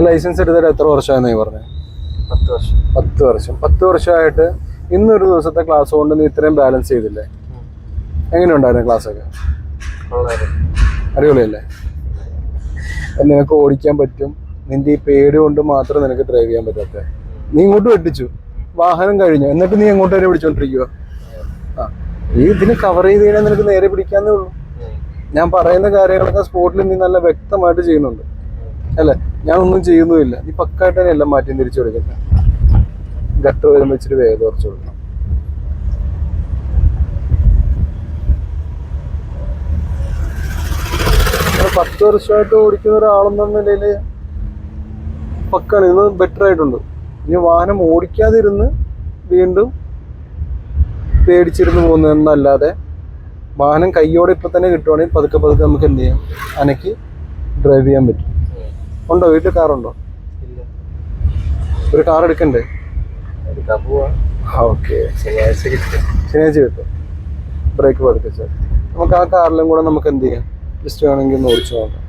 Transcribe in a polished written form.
Licence എടുത്തിട്ട് എത്ര വർഷമായെന്നായി പറഞ്ഞത്? 10 വർഷം. 10 വർഷം. 10 വർഷമായിട്ട് ഇന്നൊരു ദിവസത്തെ ക്ലാസ് കൊണ്ട് നീ ഇത്രയും ബാലൻസ് ചെയ്തില്ലേ? എങ്ങനെയുണ്ടായിരുന്നു ക്ലാസ്സൊക്കെ? അടിപൊളിയല്ലേ? നിനക്ക് ഓടിക്കാൻ പറ്റും. നിന്റെ ഈ പേടി കൊണ്ട് മാത്രം നിനക്ക് ഡ്രൈവ് ചെയ്യാൻ പറ്റാത്ത. നീ ഇങ്ങോട്ട് വെട്ടിച്ചു, വാഹനം കഴിഞ്ഞു, എന്നിട്ട് നീ എങ്ങോട്ട് വരെ പിടിച്ചോണ്ടിരിക്കുക? ഈ ഇതിന് കവർ ചെയ്ത് കഴിഞ്ഞാൽ നിനക്ക് നേരെ പിടിക്കാന്നേ ഉള്ളൂ. ഞാൻ പറയുന്ന കാര്യങ്ങളൊക്കെ സ്പോട്ടിൽ നീ നല്ല വ്യക്തമായിട്ട് ചെയ്യുന്നുണ്ട് അല്ലേ? ഞാൻ ഒന്നും ചെയ്യുന്നുമില്ല. നീ പക്കായിട്ട് തന്നെ എല്ലാം മാറ്റി തിരിച്ചു കൊടുക്കട്ടെ. ഗട്ടർ വരുമ്പോൾ ഇച്ചിരി വേഗം കുറച്ച് കൊടുക്കണം. അങ്ങനെ 10 വർഷമായിട്ട് ഓടിക്കുന്ന ഒരാളെന്ന നിലയില് പക്കാണ്. ഇത് ബെറ്റർ ആയിട്ടുണ്ട്. ഇനി വാഹനം ഓടിക്കാതിരുന്ന് വീണ്ടും പേടിച്ചിരുന്ന് പോകുന്നതെന്നല്ലാതെ വാഹനം കയ്യോടെ ഇപ്പൊ തന്നെ കിട്ടുവാണെങ്കിൽ പതുക്കെ പതുക്കെ നമുക്ക് എന്ത് ചെയ്യാം, അനക്ക് ഡ്രൈവ് ചെയ്യാൻ പറ്റും. ഉണ്ടോ വീട്ടിൽ കാറുണ്ടോ? ഒരു കാർ എടുക്കണ്ടേ? ഓക്കെ, ശനിയാഴ്ച കിട്ടും. ബ്രേക്ക് പതുക്കെ നമുക്ക് ആ കാറിലും കൂടെ നമുക്ക് എന്ത് ചെയ്യാം, ജസ്റ്റ് വേണമെങ്കിൽ ഒന്ന് ഓടിച്ചു നോക്കാം.